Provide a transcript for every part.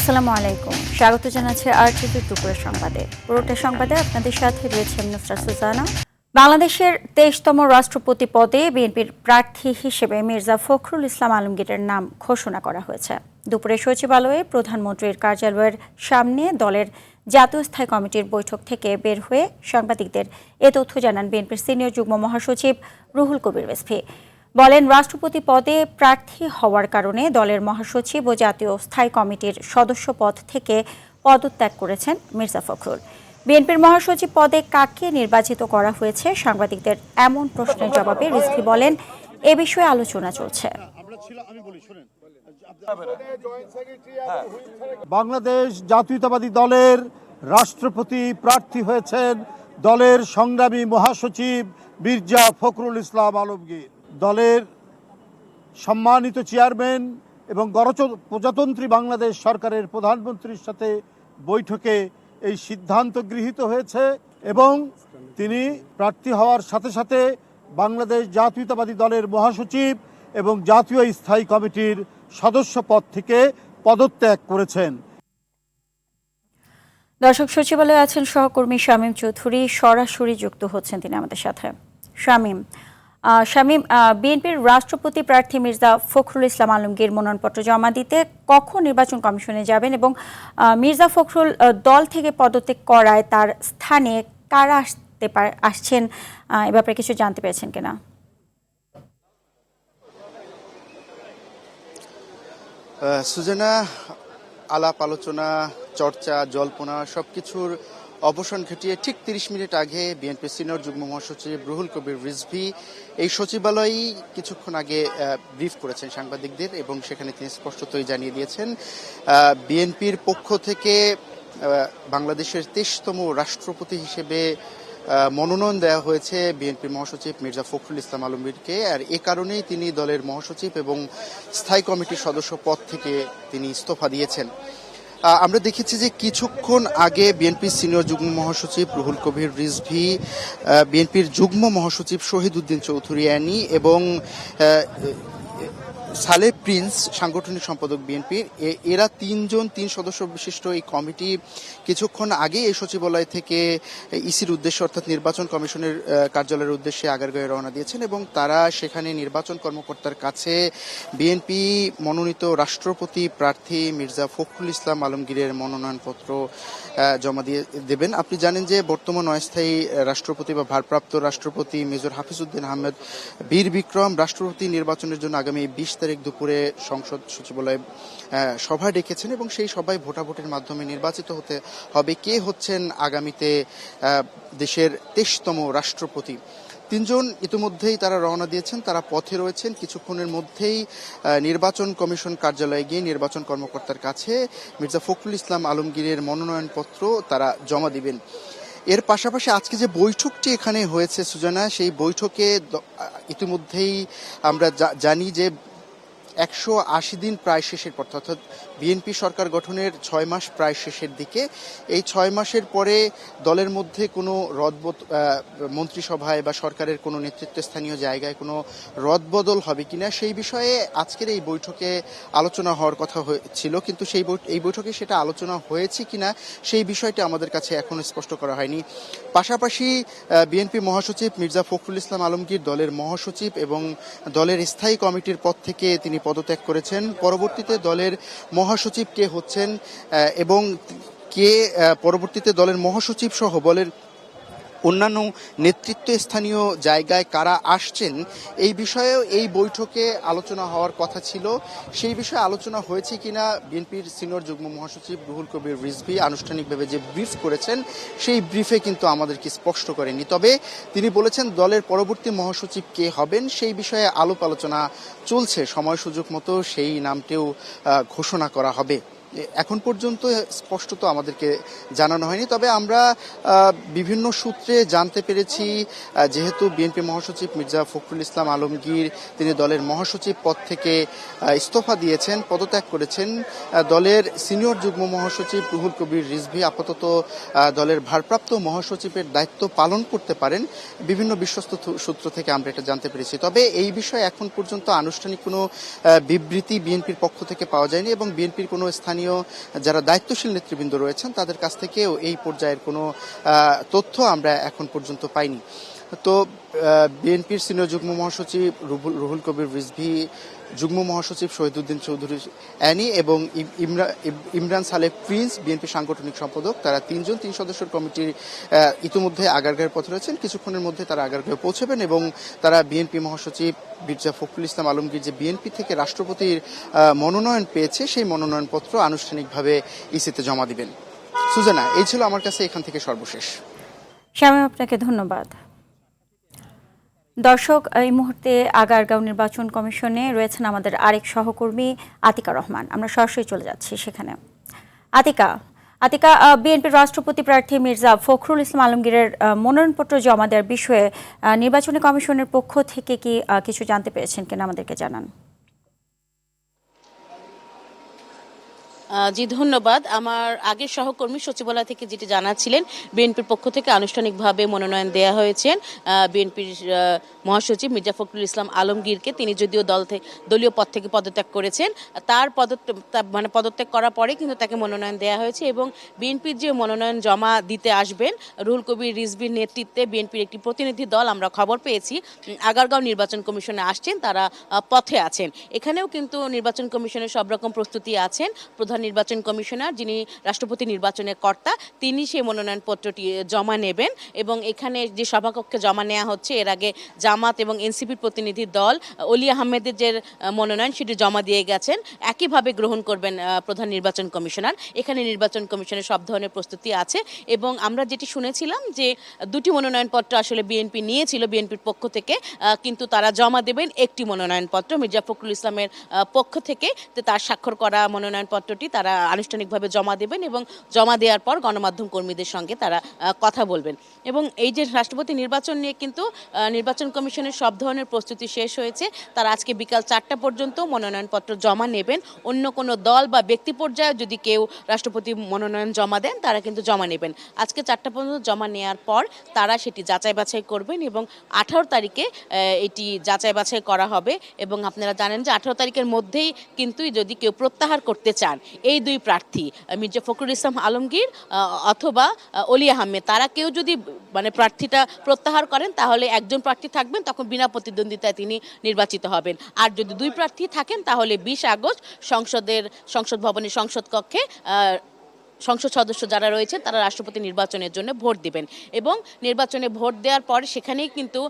আসসালামু আলাইকুম, স্বাগত জানাচ্ছি RTV দুপুরের সংবাদে। পুরোটা সংবাদে আপনাদের সাথে রয়েছে নুসরাত সুজানা। বাংলাদেশের 23তম রাষ্ট্রপতি পদে বিএনপির প্রার্থী হিসেবে মির্জা ফখরুল ইসলাম আলমগীরের নাম ঘোষণা করা হয়েছে। দুপুরে সচিবালয়ে প্রধানমন্ত্রীর কার্যালয়ের সামনে দলের জাতীয় স্থায়ী কমিটির বৈঠক থেকে বের হয়ে সাংবাদিকদের এ তথ্য জানান বিএনপির সিনিয়র যুগ্ম মহাসচিব রুহুল কবির রিজভী। বলেন, রাষ্ট্রপতি পদে প্রার্থী হওয়ার কারণে দলের মহাসচিব ও জাতীয় স্থায়ী কমিটির সদস্য পদ থেকে পদত্যাগ করেছেন মির্জা ফখরুল। বিএনপির মহাসচিব পদে কাকে নির্বাচিত করা হয়েছে, সাংবাদিকদের এমন প্রশ্নের জবাবে রিজভী বলেন, এ বিষয়ে আলোচনা চলছে। বাংলাদেশ জাতীয়তাবাদী দলের রাষ্ট্রপতি প্রার্থী হয়েছেন দলের সংগ্রামী মহাসচিব মির্জা ফখরুল ইসলাম আলমগীর। দলের সম্মানিত চেয়ারম্যান এবং গণপ্রজাতন্ত্রী বাংলাদেশ সরকারের প্রধানমন্ত্রীর সাথে বৈঠকে এই সিদ্ধান্ত গৃহীত হয়েছে এবং তিনি প্রার্থী হওয়ার সাথে সাথে বাংলাদেশ জাতীয়তাবাদী দলের মহাসচিব এবং জাতীয় স্থায়ী কমিটির সদস্য পদ থেকে পদত্যাগ করেছেন। দর্শক, সচিবালয়ে আছেন সহকর্মী শামীম চৌধুরী, সরাসরি যুক্ত হচ্ছেন তিনি আমাদের সাথে। শামীম, বিএনপির রাষ্ট্রপতি প্রার্থী মির্জা ফখরুল ইসলাম আলমগীর মনোনয়নপত্র জমা দিতে কখন নির্বাচন কমিশনে যাবেন এবং মির্জা ফখরুল দল থেকে পদত্যাগ করায় তার স্থানে কারা আসছেন, এ ব্যাপারে কিছু জানতে পেরেছেন কিনা? সুজানা, আলাপ আলোচনা, চর্চা, জল্পনা সবকিছুর অবসান ঘটিয়ে ঠিক 30 মিনিট আগে বিএনপি সিনিয়র যুগ্ম মহাসচিব রুহুল কবির রিজভী এই সচিবালয়েই কিছুক্ষণ আগে ব্রিফ করেছেন সাংবাদিকদের এবং সেখানে তিনি স্পষ্টতই জানিয়ে দিয়েছেন বিএনপির পক্ষ থেকে বাংলাদেশের 23তম রাষ্ট্রপতি হিসেবে মনোনয়ন দেওয়া হয়েছে বিএনপির মহাসচিব মির্জা ফখরুল ইসলাম আলমগীরকে। আর এ কারণেই তিনি দলের মহাসচিব এবং স্থায়ী কমিটির সদস্য পদ থেকে তিনি ইস্তফা দিয়েছেন। আমরা দেখেছি যে কিছুক্ষণ আগে বিএনপির সিনিয়র যুগ্ম মহাসচিব রুহুল কবির রিজভী, বিএনপির যুগ্ম মহাসচিব শহীদ উদ্দিন চৌধুরী অ্যানি এবং সালেহ প্রিন্স সাংগঠনিক সম্পাদক বিএনপির, এরা তিন সদস্য বিশিষ্ট এই কমিটি কিছুক্ষণ আগে এই সচিবালয় থেকে ইসির উদ্দেশ্যে অর্থাৎ নির্বাচন কমিশনের কার্যালয়ের উদ্দেশ্যে আগারগাঁয়ে রওনা দিয়েছেন এবং তারা সেখানে নির্বাচন কর্মকর্তার কাছে বিএনপি মনোনীত রাষ্ট্রপতি প্রার্থী মির্জা ফখরুল ইসলাম আলমগীরের মনোনয়নপত্র জমা দিয়ে দেবেন। আপনি জানেন যে বর্তমান অস্থায়ী রাষ্ট্রপতি বা ভারপ্রাপ্ত রাষ্ট্রপতি মেজর হাফিজউদ্দিন আহমেদ বীর বিক্রম রাষ্ট্রপতি নির্বাচনের জন্য আগামী 20 তারিখ দুপুরে সংসদ সচিবালয়ে সভা ডেকেছেন এবং সেই সভায় ভোটাভুটির মাধ্যমে নির্বাচিত হতে হবে কে হচ্ছেন আগামীতে দেশের 23তম রাষ্ট্রপতি। তিনজন ইতিমধ্যেই তারা রওনা দিয়েছেন, তারা পথে রয়েছেন। কিছুক্ষণের মধ্যেই নির্বাচন কমিশন কার্যালয়ে গিয়ে নির্বাচন কর্মকর্তার কাছে মির্জা ফখরুল ইসলাম আলমগীরের মনোনয়নপত্র তারা জমা দিবেন। এর পাশাপাশি আজকে যে বৈঠকটি এখানে হয়েছে সুজানা, সেই বৈঠকে ইতিমধ্যেই আমরা জানি যে 180 দিন প্রায় শেষের পথে, অর্থাৎ বিএনপি সরকার গঠনের 6 মাস প্রায় শেষের দিকে। এই 6 মাসের পরে দলের মধ্যে কোনো মন্ত্রিসভায় বা সরকারের কোনো নেতৃত্বস্থানীয় জায়গায় কোনো রদবদল হবে কিনা সেই বিষয়ে আজকের এই বৈঠকে আলোচনা হওয়ার কথা ছিল, কিন্তু এই বৈঠকে সেটা আলোচনা হয়েছে কিনা সেই বিষয়টি আমাদের কাছে এখনো স্পষ্ট করা হয়নি। পাশাপাশি বিএনপি মহাসচিব মির্জা ফখরুল ইসলাম আলমগীর দলের মহাসচিব এবং দলের স্থায়ী কমিটির পদ থেকে তিনি পদত্যাগ করেছেন। পরবর্তীতে দলের মহাসচিব কে হচ্ছেন এবং কে পরবর্তীতে দলের মহাসচিব সহ বলেন অন্যান্য নেতৃত্ব স্থানীয় জায়গায় কারা আসছেন এই বিষয়েও এই বৈঠকে আলোচনা হওয়ার কথা ছিল। সেই বিষয়ে আলোচনা হয়েছে কিনা বিএনপির সিনিয়র যুগ্ম মহাসচিব রুহুল কবির রিজভী আনুষ্ঠানিকভাবে যে ব্রিফ করেছেন সেই ব্রিফে কিন্তু আমাদেরকে স্পষ্ট করেনি। তবে তিনি বলেছেন দলের পরবর্তী মহাসচিব কে হবেন সেই বিষয়ে আলাপ আলোচনা চলছে, সময় সুযোগ মতো সেই নামটিও ঘোষণা করা হবে। এখন পর্যন্ত স্পষ্টত আমাদেরকে জানানো হয়নি। তবে আমরা বিভিন্ন সূত্রে জানতে পেরেছি যেহেতু বিএনপি মহাসচিব মির্জা ফখরুল ইসলাম আলমগীর তিনি দলের মহাসচিব পদ থেকে ইস্তফা দিয়েছেন, পদত্যাগ করেছেন, দলের সিনিয়র যুগ্ম মহাসচিব রুহুল কবির রিজভী আপাতত দলের ভারপ্রাপ্ত মহাসচিবের দায়িত্ব পালন করতে পারেন। বিভিন্ন বিশ্বস্ত সূত্র থেকে আমরা এটা জানতে পেরেছি। তবে এই বিষয়ে এখন পর্যন্ত আনুষ্ঠানিক কোনো বিবৃতি বিএনপির পক্ষ থেকে পাওয়া যায়নি এবং বিএনপির কোনো স্থানীয় স্থানীয় যারা দায়িত্বশীল নেতৃবৃন্দ রয়েছেন তাদের কাছ থেকেও এই পর্যায়ের কোনো তথ্য আমরা এখন পর্যন্ত পাইনি। তো বিএনপির সিনিয়র যুগ্ম মহাসচিব রুহুল কবির রিজভী, যুগ্ম মহাসচিব শহীদুদ্দিন চৌধুরী অ্যানি এবং ইমরান সালেহ প্রিন্স বিএনপি সাংগঠনিক সম্পাদক, তারা তিন সদস্যের কমিটির ইতিমধ্যে আগারগাঁয়ের পথে রয়েছেন। কিছুক্ষণের মধ্যে তারা আগারগাঁয়ে পৌঁছবেন এবং তারা বিএনপি মহাসচিব মির্জা ফখরুল ইসলাম আলমগীর যে বিএনপি থেকে রাষ্ট্রপতির মনোনয়ন পেয়েছে সেই মনোনয়নপত্র আনুষ্ঠানিকভাবে ইসিতে জমা দিবেন। সুজানা, এই ছিল আমার কাছে এখান থেকে সর্বশেষ। শামীম, আপনাকে ধন্যবাদ। দর্শক, এই মুহূর্তে আগারগাঁও নির্বাচন কমিশনে রয়েছেন আমাদের আরেক সহকর্মী আতিকা রহমান। আমরা সরাসরি চলে যাচ্ছি সেখানে। আতিকা, বিএনপির রাষ্ট্রপতি প্রার্থী মির্জা ফখরুল ইসলাম আলমগীরের মনোনয়নপত্র জমা দেওয়ার বিষয়ে নির্বাচনী কমিশনের পক্ষ থেকে কি কিছু জানতে পেরেছেন কিনা আমাদেরকে জানান। জি ধন্যবাদ। আমার আগের সহকর্মী সচিবালয় থেকে যেটি জানাচ্ছিলেন, বিএনপির পক্ষ থেকে আনুষ্ঠানিকভাবে মনোনয়ন দেওয়া হয়েছে বিএনপির মহাসচিব মির্জা ফখরুল ইসলাম আলমগীরকে। তিনি যদিও দলীয় পদ থেকে পদত্যাগ করেছেন, তার পদত্যাগ করার পরে কিন্তু তাকে মনোনয়ন দেওয়া হয়েছে এবং বিএনপির যে মনোনয়ন জমা দিতে আসবেন রুহুল কবির রিজভির নেতৃত্বে বিএনপির একটি প্রতিনিধি দল, আমরা খবর পেয়েছি আগারগাঁও নির্বাচন কমিশনে আসছেন, তারা পথে আছেন। এখানেও কিন্তু নির্বাচন কমিশনের সব রকম প্রস্তুতি আছেন। প্রধান নির্বাচন কমিশনার, যিনি রাষ্ট্রপতি নির্বাচনের কর্তা, তিনি সেই মনোনয়নপত্রটি জমা নেবেন এবং এখানে যে সভাকক্ষে জমা নেওয়া হচ্ছে, এর আগে জামাত এবং এনসিপির প্রতিনিধি দল অলি আহমেদের যে মনোনয়ন সেটি জমা দিয়ে গেছেন, একইভাবে গ্রহণ করবেন প্রধান নির্বাচন কমিশনার। এখানে নির্বাচন কমিশনের সব ধরনের প্রস্তুতি আছে এবং আমরা যেটি শুনেছিলাম যে দুটি মনোনয়নপত্র আসলে বিএনপি নিয়েছিল বিএনপির পক্ষ থেকে, কিন্তু তারা জমা দেবেন একটি মনোনয়নপত্র মির্জা ফখরুল ইসলামের পক্ষ থেকে। তার স্বাক্ষর করা মনোনয়নপত্রটি তারা আনুষ্ঠানিকভাবে জমা দেবেন এবং জমা দেওয়ার পর গণমাধ্যম কর্মীদের সঙ্গে তারা কথা বলবেন। এবং এই যে রাষ্ট্রপতি নির্বাচন নিয়ে কিন্তু নির্বাচন কমিশনের সব ধরনের প্রস্তুতি শেষ হয়েছে। তারা আজকে বিকাল 4টা পর্যন্ত মনোনয়নপত্র জমা নেবেন। অন্য কোনো দল বা ব্যক্তি পর্যায়ে যদি কেউ রাষ্ট্রপতি মনোনয়ন জমা দেন, তারা কিন্তু জমা নেবেন। আজকে 4টা পর্যন্ত জমা নেওয়ার পর তারা সেটি যাচাই বাছাই করবেন এবং 18 তারিখে এটি যাচাই বাছাই করা হবে। এবং আপনারা জানেন যে 18 তারিখের মধ্যেই কিন্তু যদি কেউ প্রত্যাহার করতে চান, এই দুই প্রার্থী মির্জা ফখরুল ইসলাম আলমগীর অথবা অলি আহমেদ, তারা কেউ যদি প্রার্থীটা প্রত্যাহার করেন, তাহলে একজন প্রার্থী থাকবেন, তখন বিনা প্রতিদ্বন্দ্বিতায় তিনি নির্বাচিত হবেন। আর যদি দুই প্রার্থী থাকেন, তাহলে 20 আগস্ট সংসদ ভবনের সংসদ কক্ষে সংসদ সদস্য যারা রয়েছেন তারা রাষ্ট্রপতি নির্বাচনের জন্য ভোট দিবেন এবং নির্বাচনে ভোট দেওয়ার পর সেখানেই কিন্তু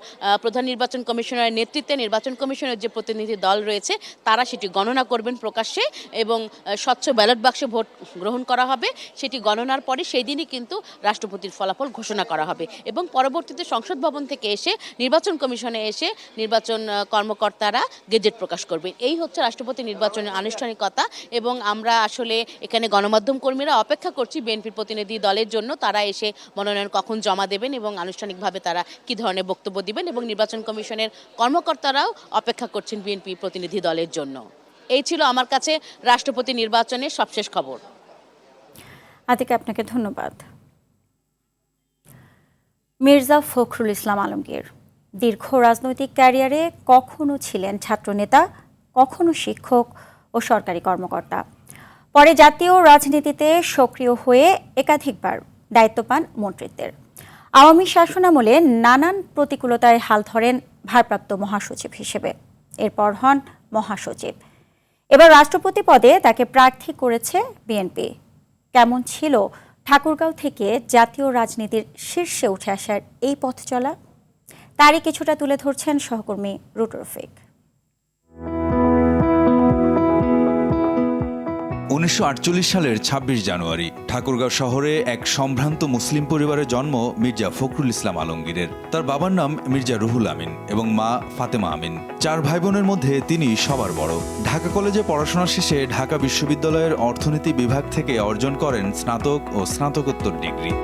প্রধান নির্বাচন কমিশনারের নেতৃত্বে নির্বাচন কমিশনের যে প্রতিনিধি দল রয়েছে তারা সেটি গণনা করবেন প্রকাশ্যে এবং স্বচ্ছ ব্যালট বাক্সে ভোট গ্রহণ করা হবে। সেটি গণনার পরে সেই দিনই কিন্তু রাষ্ট্রপতির ফলাফল ঘোষণা করা হবে এবং পরবর্তীতে সংসদ ভবন থেকে এসে নির্বাচন কমিশনে এসে নির্বাচন কর্মকর্তারা গেজেট প্রকাশ করবেন। এই হচ্ছে রাষ্ট্রপতি নির্বাচনের আনুষ্ঠানিকতা এবং আমরা আসলে এখানে গণমাধ্যম কর্মীরা অপেক্ষা করছি বিএনপির প্রতিনিধি দলের জন্য, তারা এসে মনোনয়ন কখন জমা দেবেন এবং আনুষ্ঠানিকভাবে তারা কি ধরনের বক্তব্য দিবেন এবং নির্বাচন কমিশনের কর্মকর্তারাও অপেক্ষা করছেন বিএনপি প্রতিনিধি দলের জন্য। এই ছিল আমার কাছে রাষ্ট্রপতি নির্বাচনের সবশেষ খবর। আতিকা, আপনাকে ধন্যবাদ। মির্জা ফখরুল ইসলাম আলমগীর দীর্ঘ রাজনৈতিক ক্যারিয়ারে কখনো ছিলেন ছাত্রনেতা, কখনো শিক্ষক ও সরকারি কর্মকর্তা। পরে জাতীয় রাজনীতিতে সক্রিয় হয়ে একাধিকবার দায়িত্ব পান মন্ত্রিত্বের। আওয়ামী শাসনামলে নানান প্রতিকূলতায় হাল ধরেন ভারপ্রাপ্ত মহাসচিব হিসেবে, এরপর হন মহাসচিব। এবার রাষ্ট্রপতি পদে তাকে প্রার্থী করেছে বিএনপি। কেমন ছিল ঠাকুরগাঁও থেকে জাতীয় রাজনীতির শীর্ষে উঠে আসার এই পথ চলা, তারই কিছুটা তুলে ধরছেন সহকর্মী রুটু রফিক। 1948 সালের 26 জানুয়ারি ঠাকুরগাঁও শহরে এক সম্ভ্রান্ত মুসলিম পরিবারে জন্ম মির্জা ফখরুল ইসলাম আলমগীরের। তার বাবার নাম মির্জা রুহুল আমিন এবং মা ফাতেমা আমিন। 4 ভাই বোনের মধ্যে তিনি সবার বড়। ঢাকা কলেজে পড়াশোনা শেষে ঢাকা বিশ্ববিদ্যালয়ের অর্থনীতি বিভাগ থেকে অর্জন করেন স্নাতক ও স্নাতকোত্তর ডিগ্রি।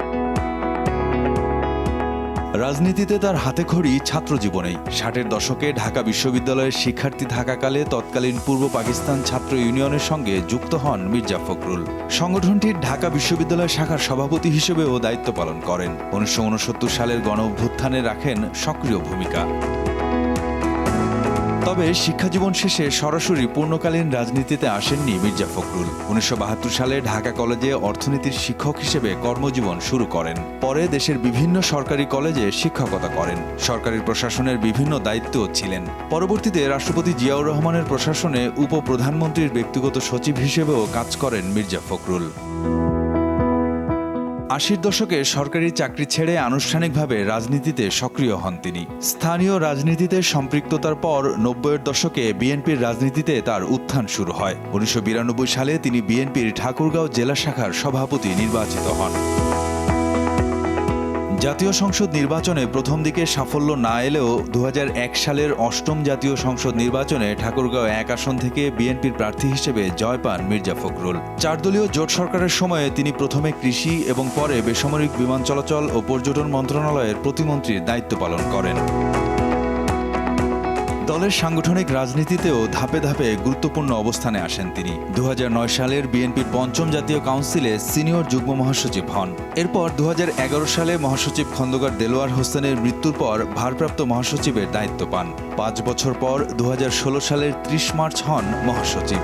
রাজনীতিতে তার হাতেখড়ি ছাত্র জীবনেই। 60-এর দশকে ঢাকা বিশ্ববিদ্যালয়ের শিক্ষার্থী থাকাকালে তৎকালীন পূর্ব পাকিস্তান ছাত্র ইউনিয়নের সঙ্গে যুক্ত হন মির্জা ফখরুল। সংগঠনটির ঢাকা বিশ্ববিদ্যালয় শাখার সভাপতি হিসেবেও দায়িত্ব পালন করেন। 1969 সালের গণ অভ্যুত্থানে রাখেন সক্রিয় ভূমিকা। তবে শিক্ষাজীবন শেষে সরাসরি পূর্ণকালীন রাজনীতিতে আসেননি মির্জা ফখরুল। 1972 সালে ঢাকা কলেজে অর্থনীতির শিক্ষক হিসেবে কর্মজীবন শুরু করেন। পরে দেশের বিভিন্ন সরকারি কলেজে শিক্ষকতা করেন। সরকারি প্রশাসনের বিভিন্ন দায়িত্বও ছিলেন। পরবর্তীতে রাষ্ট্রপতি জিয়াউর রহমানের প্রশাসনে উপপ্রধানমন্ত্রীর ব্যক্তিগত সচিব হিসেবেও কাজ করেন মির্জা ফখরুল। 80-র দশকে সরকারি চাকরি ছেড়ে আনুষ্ঠানিকভাবে রাজনীতিতে সক্রিয় হন তিনি। স্থানীয় রাজনীতিতে সম্পৃক্ততার পর 90-এর দশকে বিএনপির রাজনীতিতে তার উত্থান শুরু হয়। 1992 সালে তিনি বিএনপির ঠাকুরগাঁও জেলা শাখার সভাপতি নির্বাচিত হন। জাতীয় সংসদ নির্বাচনে প্রথম দিকে সাফল্য না এলেও 2001 সালের 8ম জাতীয় সংসদ নির্বাচনে ঠাকুরগাঁও 1 আসন থেকে বিএনপির প্রার্থী হিসেবে জয় পান মির্জা ফখরুল। 4 দলীয় জোট সরকারের সময়ে তিনি প্রথমে কৃষি এবং পরে বেসামরিক বিমান চলাচল ও পর্যটন মন্ত্রণালয়ের প্রতিমন্ত্রীর দায়িত্ব পালন করেন। দলের সাংগঠনিক রাজনীতিতেও ধাপে ধাপে গুরুত্বপূর্ণ অবস্থানে আসেন তিনি। 2009 সালের বিএনপির 5ম জাতীয় কাউন্সিলে সিনিয়র যুগ্ম মহাসচিব হন। এরপর 2011 সালে মহাসচিব খন্দকার দেলোয়ার হোসেনের মৃত্যুর পর ভারপ্রাপ্ত মহাসচিবের দায়িত্ব পান। 5 বছর পর 2016 সালের 30 মার্চ হন মহাসচিব।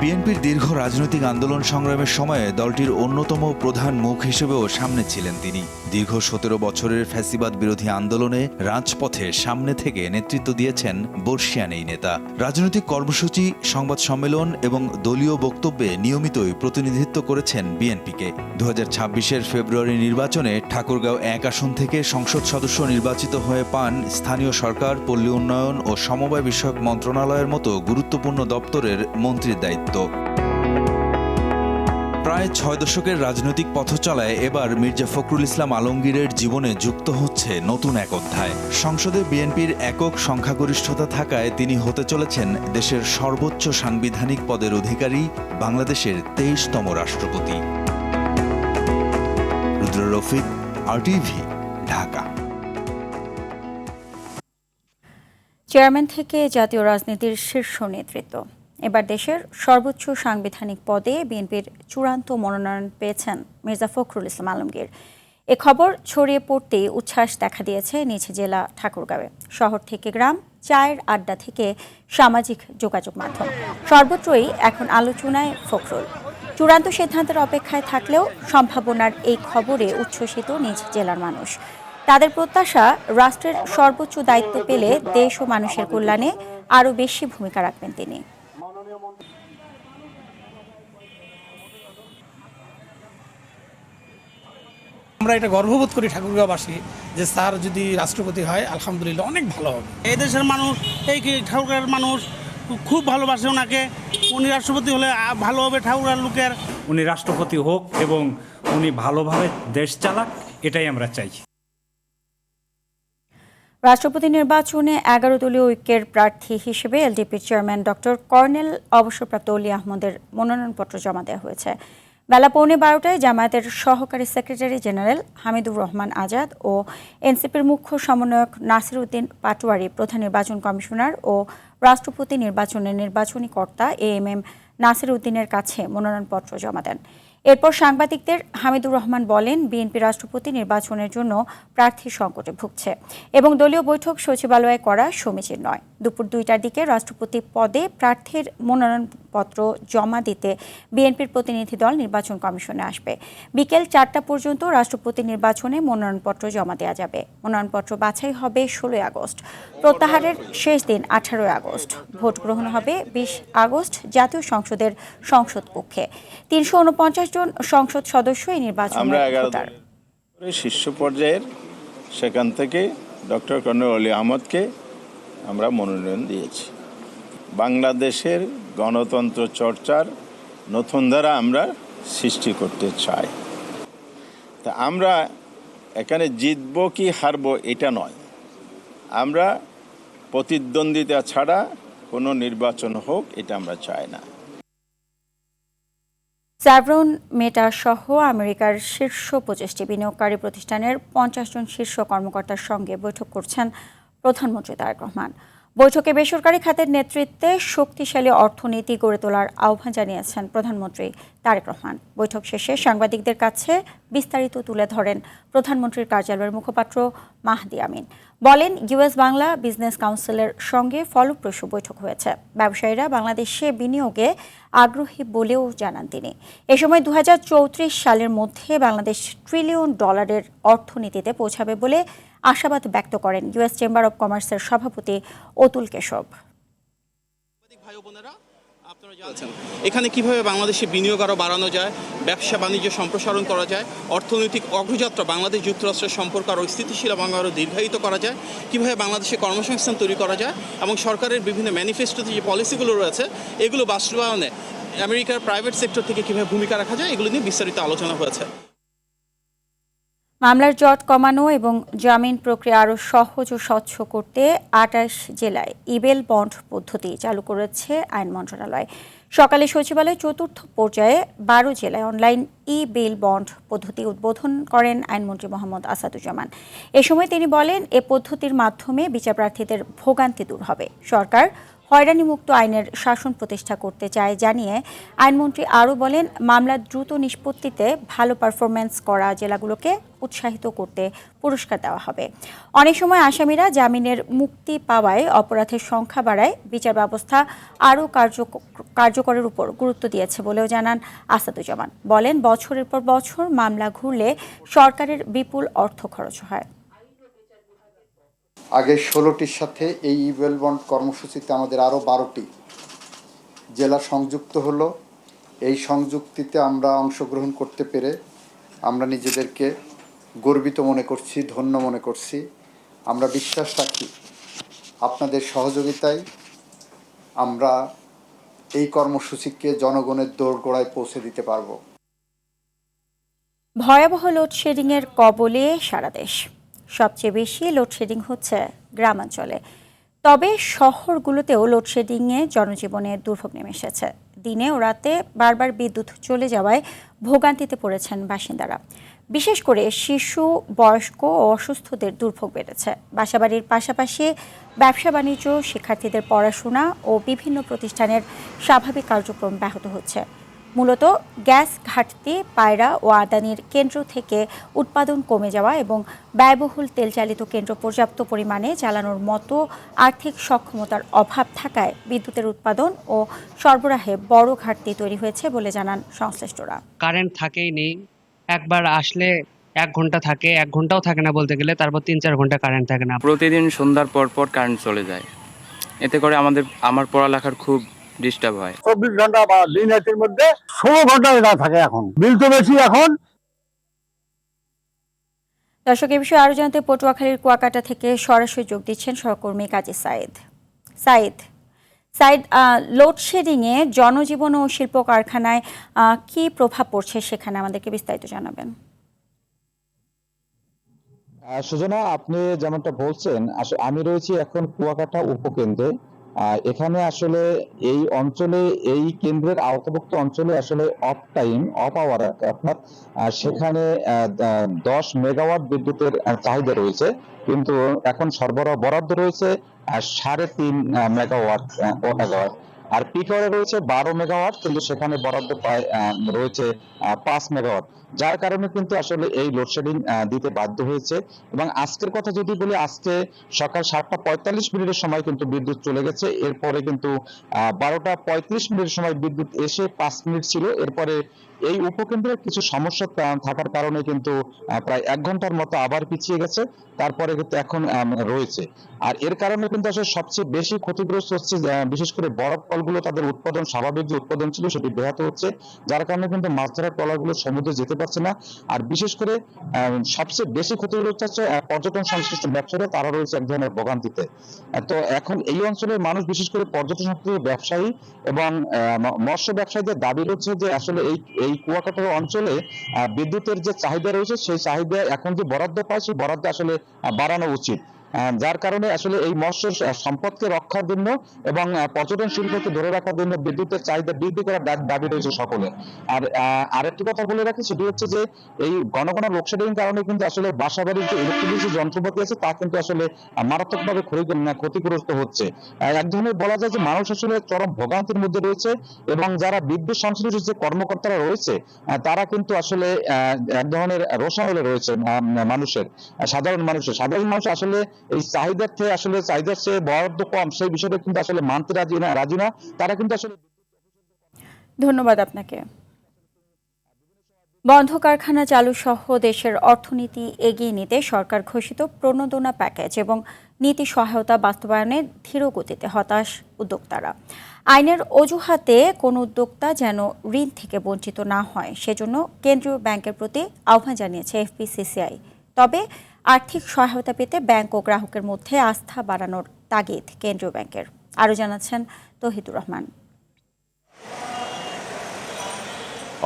বিএনপির দীর্ঘ রাজনৈতিক আন্দোলন সংগ্রামের সময়ে দলটির অন্যতম প্রধান মুখ হিসেবেও সামনে ছিলেন তিনি। দীর্ঘ 17 বছরের ফ্যাসিবাদ বিরোধী আন্দোলনে রাজপথে সামনে থেকে নেতৃত্ব দিয়েছেন বর্ষিয়ান এই নেতা। রাজনৈতিক কর্মসূচি, সংবাদ সম্মেলন এবং দলীয় বক্তব্যে নিয়মিতই প্রতিনিধিত্ব করেছেন বিএনপিকে। 2026-এর ফেব্রুয়ারি নির্বাচনে ঠাকুরগাঁও 1 আসন থেকে সংসদ সদস্য নির্বাচিত হয়ে পান স্থানীয় সরকার, পল্লী উন্নয়ন ও সমবায় বিষয়ক মন্ত্রণালয়ের মতো গুরুত্বপূর্ণ দপ্তরের মন্ত্রীর দায়িত্ব। প্রায় 6 দশকের রাজনৈতিক পথচলায় এবার মির্জা ফখরুল ইসলাম আলমগীরের জীবনে যুক্ত হচ্ছে নতুন এক অধ্যায়। সংসদে বিএনপির একক সংখ্যাগরিষ্ঠতা থাকায় তিনি হতে চলেছেন দেশের সর্বোচ্চ সাংবিধানিক পদের অধিকারী, বাংলাদেশের 23তম রাষ্ট্রপতি। রুদ্র রফিক, RTV, ঢাকা। চেয়ারম্যান থেকে জাতীয় রাজনীতির শীর্ষ নেতৃত্ব। এবার দেশের সর্বোচ্চ সাংবিধানিক পদে বিএনপির চূড়ান্ত মনোনয়ন পেয়েছেন মির্জা ফখরুল ইসলাম আলমগীর। এ খবর ছড়িয়ে পড়তেই উচ্ছ্বাস দেখা দিয়েছে নিজ জেলা ঠাকুরগাঁওয়ে। শহর থেকে গ্রাম, চায়ের আড্ডা থেকে সামাজিক যোগাযোগ মাধ্যম, সর্বত্রই এখন আলোচনায় ফখরুল। চূড়ান্ত সিদ্ধান্তের অপেক্ষায় থাকলেও সম্ভাবনার এই খবরে উচ্ছ্বসিত নিজ জেলার মানুষ। তাদের প্রত্যাশা, রাষ্ট্রের সর্বোচ্চ দায়িত্ব পেলে দেশ ও মানুষের কল্যাণে আরও বেশি ভূমিকা রাখবেন তিনি। আমরা এটা গর্ববোধ করি ঠাকুরগাঁওবাসী যে স্যার যদি রাষ্ট্রপতি হয় আলহামদুলিল্লাহ অনেক ভালো হবে। এই দেশের মানুষ, এই ঠাকুরগাঁওয়ের মানুষ খুব ভালোবাসে ওনাকে। উনি রাষ্ট্রপতি হলে ভালো হবে ঠাকুরগাঁওয়ের লোকের। উনি রাষ্ট্রপতি হোক এবং উনি ভালোভাবে দেশ চালাক, এটাই আমরা চাই। রাষ্ট্রপতি নির্বাচনে 11 দলীয় ঐক্যের প্রার্থী হিসেবে এলডিপির চেয়ারম্যান ডক্টর কর্নেল অবসরপ্রাপ্ত অলি আহমদের মনোনয়নপত্র জমা দেওয়া হয়েছে। বেলা 11:15টায় জামায়াতের সহকারী সেক্রেটারি জেনারেল হামিদুর রহমান আজাদ ও এনসিপির মুখ্য সমন্বয়ক নাসির উদ্দিন পাটোয়ারি, প্রধান নির্বাচন কমিশনার ও রাষ্ট্রপতি নির্বাচনের নির্বাচনী কর্তা AMM নাসির উদ্দিনের কাছে মনোনয়নপত্র জমা দেন। এরপর সাংবাদিকদের হামিদুর রহমান বলেন, বিএনপি রাষ্ট্রপতি নির্বাচনের জন্য প্রার্থী সংকটে ভুগছে এবং দলীয় বৈঠক সচিবালয়ে করা সমীচীন নয়। দুপুর 2টার দিকে রাষ্ট্রপতি পদে প্রার্থীর মনোনয়নপত্র জমা দিতে বিএনপির প্রতিনিধি দল নির্বাচন কমিশনে আসবে। বিকেল 4টা পর্যন্ত রাষ্ট্রপতি নির্বাচনে মনোনয়নপত্র জমা দেওয়া যাবে। মনোনয়নপত্র বাছাই হবে 16 আগস্ট। প্রত্যাহারের শেষ দিন 18 আগস্ট। ভোট গ্রহণ হবে 20 আগস্ট জাতীয় সংসদের সংসদ কক্ষে। 349 জন সংসদ সদস্য এই নির্বাচনে ভোটার। শীর্ষ পর্যায়ের সেখান থেকে ডক্টর কর্নেল অলি আহমদকে আমরা মনোনয়ন দিয়েছি। বাংলাদেশের গণতন্ত্র চর্চার নতুন ধারা আমরা সৃষ্টি করতে চাই। তা আমরা এখানে জিতবো কি হারবো এটা নয়, আমরা প্রতিদ্বন্দ্বিতা ছাড়া কোনো নির্বাচন হোক এটা আমরা চাই না। স্যাভরন মেটা সহ আমেরিকার শীর্ষ 25টি বিনিয়োগকারী প্রতিষ্ঠানের 50 জন শীর্ষ কর্মকর্তার সঙ্গে বৈঠক করছেন প্রধানমন্ত্রী তারেক রহমান। বৈঠকে বেসরকারি খাতের নেতৃত্বে শক্তিশালী অর্থনীতি গড়ে তোলার আহ্বান জানিয়েছেন প্রধানমন্ত্রী তারেক রহমান। বৈঠক শেষে সাংবাদিকদের কাছে বিস্তারিত তুলে ধরেন প্রধানমন্ত্রীর কার্যালয়ের মুখপাত্র মাহদি আমিন। বলেন, ইউএস বাংলা বিজনেস কাউন্সিলের সঙ্গে ফলপ্রসূ বৈঠক হয়েছে। ব্যবসায়ীরা বাংলাদেশে বিনিয়োগে আগ্রহী বলেও জানান তিনি। এ সময় 2034 সালের মধ্যে বাংলাদেশ $1 ট্রিলিয়ন অর্থনীতিতে পৌঁছাবে বলে আশাবাদ ব্যক্ত করেন ইউএস চেম্বার অব কমার্সের সভাপতি অতুল কেশব। এখানে কিভাবে বাংলাদেশে বিনিয়োগ আরও বাড়ানো যায়, ব্যবসা বাণিজ্য সম্প্রসারণ করা যায়, অর্থনৈতিক অগ্রযাত্রা বাংলাদেশ যুক্তরাষ্ট্রের সম্পর্ক আরও স্থিতিশীল এবং আরও দীর্ঘায়িত করা যায়, কিভাবে বাংলাদেশে কর্মসংস্থান তৈরি করা যায় এবং সরকারের বিভিন্ন ম্যানিফেস্টোতে যে পলিসিগুলো রয়েছে এগুলো বাস্তবায়নে আমেরিকার প্রাইভেট সেক্টর থেকে কিভাবে ভূমিকা রাখা যায় এগুলো নিয়ে বিস্তারিত আলোচনা হয়েছে। মামলার জট কমানো এবং জামিন প্রক্রিয়া আরও সহজ ও স্বচ্ছ করতে 28 জেলায় ইবেল বন্ড পদ্ধতি চালু করেছে আইন মন্ত্রণালয়। সকালে সচিবালয়ে চতুর্থ পর্যায়ে 12 জেলায় অনলাইন ই-বেল বন্ড পদ্ধতি উদ্বোধন করেন আইনমন্ত্রী মোহাম্মদ আসাদুজ্জামান। এ সময় তিনি বলেন, এ পদ্ধতির মাধ্যমে বিচারপ্রার্থীদের ভোগান্তি দূর হবে। সরকার হয়রানিমুক্ত আইনের শাসন প্রতিষ্ঠা করতে চায় জানিয়ে আইনমন্ত্রী আরও বলেন, মামলার দ্রুত নিষ্পত্তিতে ভালো পারফরম্যান্স করা জেলাগুলোকে উৎসাহিত করতে পুরস্কার দেওয়া হবে। অনেক সময় আসামিরা জামিনের মুক্তি পাওয়ায় অপরাধের সংখ্যা বাড়ায় বিচার ব্যবস্থা আরও কার্যকরের উপর গুরুত্ব দিয়েছে বলেও জানান আসাদুজ্জামান। বলেন, বছরের পর বছর মামলা ঘুরলে সরকারের বিপুল অর্থ খরচ হয়। আগে 16টির সাথে এই ইবেল বন্ড কর্মসূচিতে আমাদের আরও 12টি জেলা সংযুক্ত হলো। এই সংযুক্তিতে আমরা অংশগ্রহণ করতে পেরে আমরা নিজেদেরকে গর্বিত মনে করছি, ধন্য মনে করছি। আমরা বিশ্বাস রাখি আপনাদের সহযোগিতায় আমরা এই কর্মসূচিকে জনগণের দোরগোড়ায় পৌঁছে দিতে পারব। ভয়াবহ লোডশেডিংয়ের কবলে সারা দেশ। সবচেয়ে বেশি লোডশেডিং হচ্ছে গ্রামাঞ্চলে, তবে শহরগুলোতেও লোডশেডিংয়ে জনজীবনে দুর্ভোগ নেমে এসেছে। দিনে ও রাতে বারবার বিদ্যুৎ চলে যাওয়ায় ভোগান্তিতে পড়েছেন বাসিন্দারা। বিশেষ করে শিশু, বয়স্ক ও অসুস্থদের দুর্ভোগ বেড়েছে। বাসাবাড়ির পাশাপাশি ব্যবসা বাণিজ্য, শিক্ষার্থীদের পড়াশোনা ও বিভিন্ন প্রতিষ্ঠানের স্বাভাবিক কার্যক্রম ব্যাহত হচ্ছে। মূলত গ্যাস ঘাটতি, পায়রা ও আদানির কেন্দ্র থেকে উৎপাদন কমে যাওয়া এবং ব্যয়বহুল তেলচালিত কেন্দ্র পর্যাপ্ত পরিমাণে চালানোর মতো আর্থিক সক্ষমতার অভাব থাকায় বিদ্যুতের উৎপাদন ও সরবরাহে বড় ঘাটতি তৈরি হয়েছে বলে জানান সংশ্লিষ্টরা। কারেন্ট থাকেই নেই, একবার আসলে 1 ঘন্টা থাকে, 1 ঘন্টাও থাকে না বলতে গেলে, তারপর 3-4 ঘন্টা কারেন্ট থাকে না। প্রতিদিন সন্ধ্যার পর পর কারেন্ট চলে যায়, এতে করে আমার পড়ালেখার খুব ডিস্টার্ব হয়। 24 ঘন্টা বা দিন রাতের মধ্যে 16 ঘন্টা এটা থাকে। এখন বিল তো বেশি। এখন দর্শক, এ বিষয়ে আরও জানতে পটুয়াখালীর কুয়াকাটা থেকে সরাসরি যোগ দিচ্ছেন সহকর্মী কাজী সাইদ। লোডশেডিংয়ে জনজীবন ও শিল্প কারখানায় কি প্রভাব পড়ছে সেখানে আমাদেরকে বিস্তারিত জানাবেন। সুজনা, আপনি যেমনটা বলছেন, আমি রয়েছি এখন কুয়াকাটা উপকেন্দ্রে। এখানে আসলে এই অঞ্চলে, এই কেন্দ্রের আওতাভুক্ত অঞ্চলে আসলে অফ আওয়ার অর্থাৎ সেখানে 10 মেগাওয়াট বিদ্যুতের চাহিদা রয়েছে, কিন্তু এখন সরবরাহ বরাদ্দ রয়েছে 3.5 মেগাওয়াট। আর পিক আওয়ারে রয়েছে 12 মেগাওয়াট, কিন্তু সেখানে বরাদ্দ রয়েছে 5 মেগাওয়াট, যার কারণে কিন্তু আসলে এই লোডশেডিং দিতে বাধ্য হয়েছে। এবং আজকের কথা যদি বলি, আজকে সকাল 7:45 সময় কিন্তু বিদ্যুৎ চলে গেছে। এরপরে কিন্তু 12:35 সময় বিদ্যুৎ এসে 5 মিনিট ছিল। এরপরে এই উপকেন্দ্রের কিছু সমস্যা থাকার কারণে কিন্তু প্রায় 1 ঘন্টার মতো আবার পিছিয়ে গেছে, তারপরে কিন্তু এখন রয়েছে। আর এর কারণে কিন্তু আসলে সবচেয়ে বেশি ক্ষতিগ্রস্ত হচ্ছে বিশেষ করে বরফ কলগুলো, তাদের উৎপাদন, স্বাভাবিক যে উৎপাদন ছিল সেটি ব্যাহত হচ্ছে, যার কারণে কিন্তু মাছ ধরার ট্রলারগুলো সমুদ্রে যেতে পারছে না। আর বিশেষ করে সবচেয়ে বেশি ক্ষতিগ্রস্ত হচ্ছে পর্যটন সংশ্লিষ্ট ব্যবসায়ীরা, তারা রয়েছে এক ধরনের ভোগান্তিতে। তো এখন এই অঞ্চলের মানুষ, বিশেষ করে পর্যটন সংশ্লিষ্ট ব্যবসায়ী এবং মৎস্য ব্যবসায়ীদের দাবি রয়েছে যে আসলে এই কুয়াকাটা অঞ্চলে বিদ্যুতের যে চাহিদা রয়েছে, সেই চাহিদা এখন যে বরাদ্দ পায়, সেই বরাদ্দ আসলে বাড়ানো উচিত। যার কারণে আসলে এই মৎস্য সম্পদকে রক্ষার জন্য এবং পর্যটন শিল্পকে ধরে রাখার জন্য বিদ্যুতের চাহিদা বৃদ্ধি করার দাবি রয়েছে সকলের। আর আরেকটি কথা বলে রাখি, সেটি হচ্ছে যে এই ঘন ঘন লোডশেডিং কারণে কিন্তু আসলে বাসাবাড়ির যে ইলেকট্রিক যে যন্ত্রপাতি আছে তা কিন্তু আসলে মারাত্মকভাবে ক্ষতিগ্রস্ত হচ্ছে। এক ধরনের বলা যায় যে মানুষ আসলে চরম ভোগান্তির মধ্যে রয়েছে এবং যারা বিদ্যুৎ সংশ্লিষ্ট যে কর্মকর্তারা রয়েছে তারা কিন্তু আসলে এক ধরনের রোষানলে রয়েছে সাধারণ মানুষ আসলে এই চাহিদার চেয়ে বরাদ্দ কম, সেই বিষয়টা কিন্তু আসলে মানতে রাজি না। তারা কিন্তু আসলে। ধন্যবাদ আপনাকে। বন্ধ কারখানা চালু সহ দেশের অর্থনীতি এগিয়ে নিতে সরকার ঘোষিত প্রণোদনা প্যাকেজ এবং নীতি সহায়তা বাস্তবায়নে ধীর গতিতে হতাশ উদ্যোক্তারা। আইনের অজুহাতে কোনো উদ্যোক্তা যেন ঋণ থেকে বঞ্চিত না হয় সেজন্য কেন্দ্রীয় ব্যাংকের প্রতি আহ্বান জানিয়েছে এফবিসিসিআই। তবে আর্থিক সহায়তা পেতে ব্যাংক ও গ্রাহকের মধ্যে আস্থা বাড়ানোর তাগিদ কেন্দ্রীয় ব্যাংকের। আরও জানাচ্ছেন তৌহিদুর রহমান।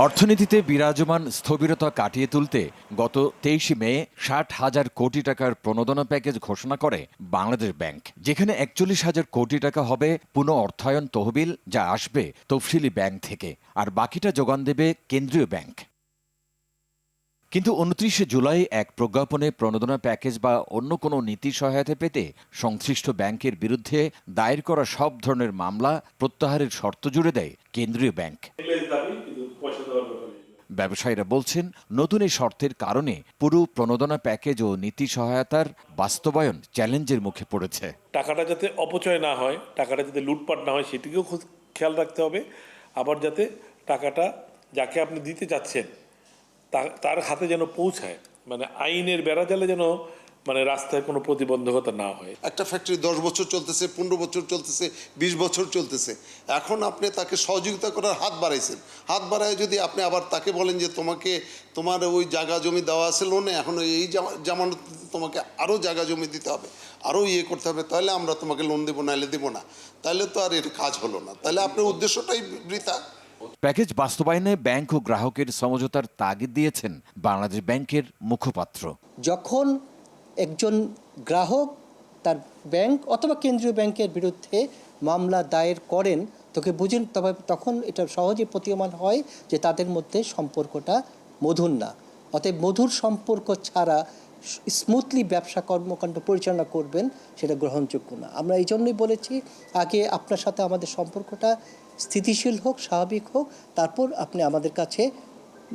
অর্থনীতিতে বিরাজমান স্থবিরতা কাটিয়ে তুলতে গত 23 মে 60,000 কোটি টাকার প্রণোদনা প্যাকেজ ঘোষণা করে বাংলাদেশ ব্যাংক, যেখানে 41,000 কোটি টাকা হবে পুনঃ অর্থায়ন তহবিল, যা আসবে তফসিলি ব্যাংক থেকে, আর বাকিটা যোগান দেবে কেন্দ্রীয় ব্যাংক। কিন্তু 29 জুলাই এক প্রজ্ঞাপনে প্রণোদনা প্যাকেজ বা অন্য কোনো নীতি সহায়তা পেতে সংশ্লিষ্ট ব্যাংকের বিরুদ্ধে দায়ের করা সব ধরনের মামলা প্রত্যাহারের শর্ত জুড়ে দেয় কেন্দ্রীয় ব্যাংক। ব্যবসায়ীরা বলছেন, নতুন এই শর্তের কারণে পুরো প্রণোদনা প্যাকেজ ও নীতি সহায়তার বাস্তবায়ন চ্যালেঞ্জের মুখে পড়েছে। টাকাটা যাতে অপচয় না হয়, টাকাটা যাতে লুটপাট না হয়, সেটিকেও খেয়াল রাখতে হবে। আবার যাতে টাকাটা যাকে আপনি দিতে চাচ্ছেন তার হাতে যেন পৌঁছায়, মানে আইনের বেড়াজালে যেন রাস্তায় কোনো প্রতিবন্ধকতা না হয়। একটা ফ্যাক্টরি 10 বছর চলতেছে, 15 বছর চলতেছে, 20 বছর চলতেছে, এখন আপনি তাকে সহযোগিতা করার হাত বাড়াইছেন। হাত বাড়ায় যদি আপনি আবার তাকে বলেন যে তোমার ওই জায়গা জমি দেওয়া আছে লোনে, এখন এই জামানত তোমাকে আরও জায়গা জমি দিতে হবে, আরও করতে হবে, তাহলে আমরা তোমাকে লোন দেবো, নাহলে দেবো না, তাহলে তো আর এর কাজ হলো না, তাহলে আপনার উদ্দেশ্যটাই বৃথা। প্যাকেজ বাস্তবায়নে ব্যাংক ও গ্রাহকের সমঝোতার তাগিদ দিয়েছেন বাংলাদেশ ব্যাংকের মুখপাত্র। যখন একজন গ্রাহক তার ব্যাংক অথবা কেন্দ্রীয় ব্যাংকের বিরুদ্ধে মামলা দায়ের করেন, তখন এটা সহজে প্রতীয়মান হয় যে তাদের মধ্যে সম্পর্কটা মধুর না। অতএব মধুর সম্পর্ক ছাড়া স্মুথলি ব্যবসা কর্মকাণ্ড পরিচালনা করবেন, সেটা গ্রহণযোগ্য না। আমরা এই জন্যই বলেছি, আগে আপনার সাথে আমাদের সম্পর্কটা স্থিতিশীল হোক, স্বাভাবিক হোক, তারপর আপনি আমাদের কাছে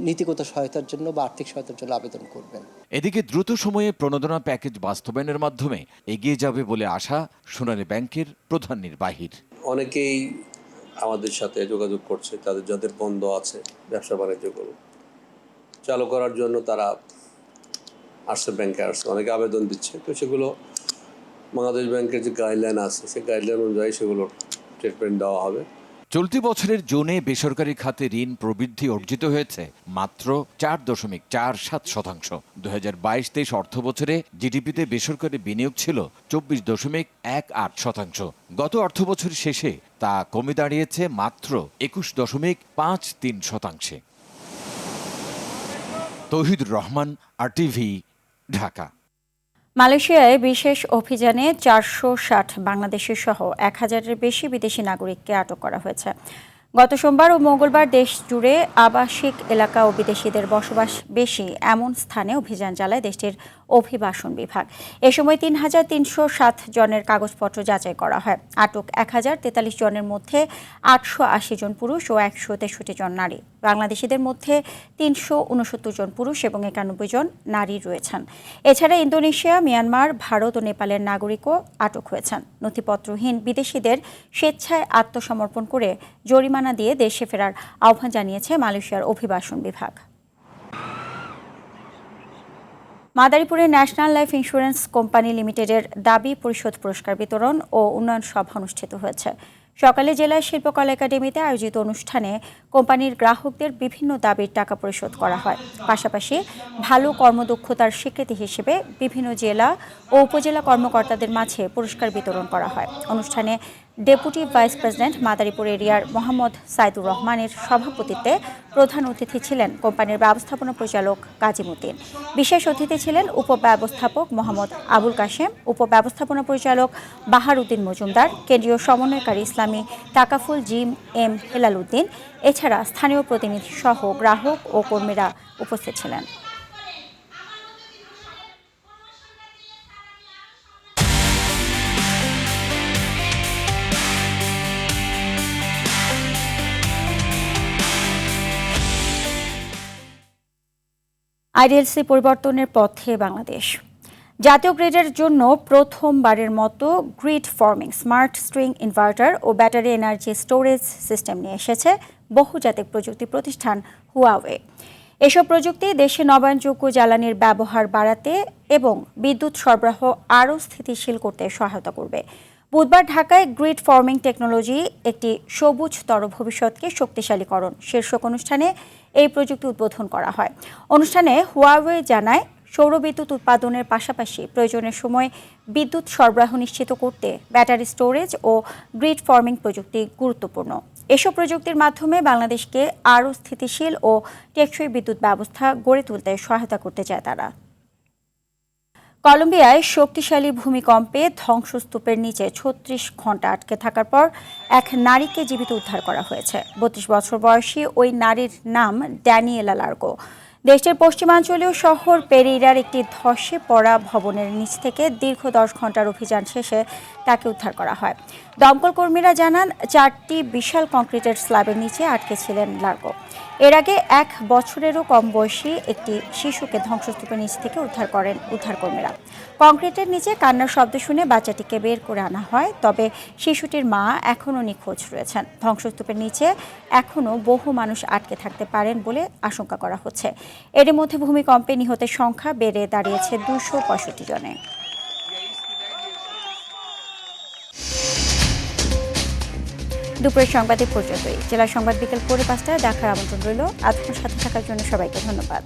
নীতিগত সহায়তার জন্য বা আর্থিক সহায়তার জন্য আবেদন করবেন। এদিকে দ্রুত সময়ে প্রণোদনা প্যাকেজ বাস্তবায়নের মাধ্যমে এগিয়ে যাবে বলে আশা সোনালী ব্যাংকের প্রধান নির্বাহীর। অনেকেই আমাদের সাথে যোগাযোগ করছে, যাদের বন্ধ আছে ব্যবসা বাণিজ্য চালু করার জন্য, তারা আসছে, ব্যাংকে আসছে, অনেকে আবেদন দিচ্ছে। তো সেগুলো বাংলাদেশ ব্যাংকের যে গাইডলাইন আছে, সেই গাইডলাইন অনুযায়ী সেগুলো ট্রিটমেন্ট দেওয়া হবে। চলতি বছরের জুনে বেসরকারি খাতে ঋণ প্রবৃদ্ধি অর্জিত হয়েছে মাত্র 4.47%। 2022-23 অর্থ বছরে জিডিপিতে বেসরকারি বিনিয়োগ ছিল 24.18%। গত অর্থ বছর শেষে তা কমে দাঁড়িয়েছে মাত্র 21.53%। তৌহিদুর রহমান, RTV, ঢাকা। মালয়েশিয়ায় বিশেষ অভিযানে 460 বাংলাদেশি সহ 1000-এর বেশি বিদেশি নাগরিককে আটক করা হয়েছে। গত সোমবার ও মঙ্গলবার দেশ জুড়ে আবাসিক এলাকা ও বিদেশিদের বসবাস বেশি এমন স্থানে অভিযান চালায় দেশটির অভিবাসন বিভাগ। এ সময় 3307 জনের কাগজপত্র যাচাই করা হয়। আটক 1043 জনের মধ্যে 880 জন পুরুষ ও 163 জন নারী। বাংলাদেশিদের মধ্যে 369 জন পুরুষ এবং 91 জন নারী রয়েছেন। এছাড়া ইন্দোনেশিয়া, মিয়ানমার, ভারত ও নেপালের নাগরিকও আটক হয়েছেন। নথিপত্রহীন বিদেশিদের স্বেচ্ছায় আত্মসমর্পণ করে জরিমানা দিয়ে দেশে ফেরার আহ্বান জানিয়েছে মালয়েশিয়ার অভিবাসন বিভাগ। মাদারীপুরে ন্যাশনাল লাইফ ইন্স্যুরেন্স কোম্পানি লিমিটেডের দাবি পরিশোধ পুরস্কার বিতরণ ও উন্নয়ন সভা অনুষ্ঠিত হয়েছে। সকালে জেলা শিল্পকলা একাডেমিতে আয়োজিত অনুষ্ঠানে কোম্পানির গ্রাহকদের বিভিন্ন দাবির টাকা পরিশোধ করা হয়। পাশাপাশি ভালো কর্মদক্ষতার স্বীকৃতি হিসেবে বিভিন্ন জেলা ও উপজেলা কর্মকর্তাদের মাঝে পুরস্কার বিতরণ করা হয়। অনুষ্ঠানে ডেপুটি ভাইস প্রেসিডেন্ট মাদারীপুর এরিয়ার মোহাম্মদ সাইদুর রহমানের সভাপতিত্বে প্রধান অতিথি ছিলেন কোম্পানির ব্যবস্থাপনা পরিচালক কাজিমুদ্দিন। বিশেষ অতিথি ছিলেন উপব্যবস্থাপক মোহাম্মদ আবুল কাশেম, উপব্যবস্থাপনা পরিচালক বাহার উদ্দিন মজুমদার, কেন্দ্রীয় সমন্বয়কারী ইসলামী তাকাফুল জিম এম হেলাল উদ্দিন। এছাড়া স্থানীয় প্রতিনিধি সহ গ্রাহক ও কর্মীরা উপস্থিত ছিলেন। আইডিএলসি পরিবর্তনের পথে বাংলাদেশ। জাতীয় গ্রিডের জন্য প্রথমবারের মতো grid forming, smart string inverter ও ব্যাটারি এনার্জি স্টোরেজ সিস্টেম নিয়ে এসেছে বহুজাতিক প্রযুক্তি প্রতিষ্ঠান হুয়াওয়ে। এসব প্রযুক্তি দেশে নবায়নযোগ্য জ্বালানির ব্যবহার বাড়াতে এবং বিদ্যুৎ সরবরাহ আরও স্থিতিশীল করতে সহায়তা করবে। বুধবার ঢাকায় গ্রিড ফর্মিং টেকনোলজি একটি সবুজতর ভবিষ্যৎকে শক্তিশালীকরণ শীর্ষক অনুষ্ঠানে এই প্রযুক্তি উদ্বোধন করা হয়। অনুষ্ঠানে হুয়াওয়ে জানায়, সৌর বিদ্যুৎ উৎপাদনের পাশাপাশি প্রয়োজনের সময় বিদ্যুৎ সরবরাহ নিশ্চিত করতে ব্যাটারি স্টোরেজ ও গ্রিড ফর্মিং প্রযুক্তি গুরুত্বপূর্ণ। এসব প্রযুক্তির মাধ্যমে বাংলাদেশকে আরও স্থিতিশীল ও টেকসই বিদ্যুৎ ব্যবস্থা গড়ে তুলতে সহায়তা করতে চায় তারা। কলম্বিয়ায় শক্তিশালী ভূমিকম্পে ধ্বংসস্তূপের নিচে ৩৬ ঘন্টা আটকে থাকার পর এক নারীকে জীবিত উদ্ধার করা হয়েছে। ৩২ বছর বয়সী ওই নারীর নাম ড্যানিয়েলা লার্গো। দেশটির পশ্চিমাঞ্চলীয় শহর পেরেইরার একটি ধসে পড়া ভবনের নিচ থেকে দীর্ঘ 10 ঘন্টার অভিযান শেষে তাকে উদ্ধার করা হয়। দমকল কর্মীরা জানান, 4টি বিশাল কংক্রিটের স্ল্যাবের নিচে আটকে ছিলেন লার্গো। এর আগে 1 বছরেরও কম বয়সী একটি শিশুকে ধ্বংসস্তূপের নিচ থেকে উদ্ধার করেন উদ্ধারকর্মীরা। কংক্রিটের নিচে কান্নার শব্দ শুনে বাচ্চাটিকে বের করে আনা হয়, তবে শিশুটির মা এখনও নিখোঁজ রয়েছেন। ধ্বংসস্তূপের নিচে এখনও বহু মানুষ আটকে থাকতে পারেন বলে আশঙ্কা করা হচ্ছে। এর মধ্যে ভূমিকম্পে নিহতের সংখ্যা বেড়ে দাঁড়িয়েছে 265 জনে। দুপুরের সংবাদে পর্যন্তই। জেলা সংবাদ বিকেল 5:15 দেখার আমন্ত্রণ রইল। এতক্ষণ সাথে থাকার জন্য সবাইকে ধন্যবাদ।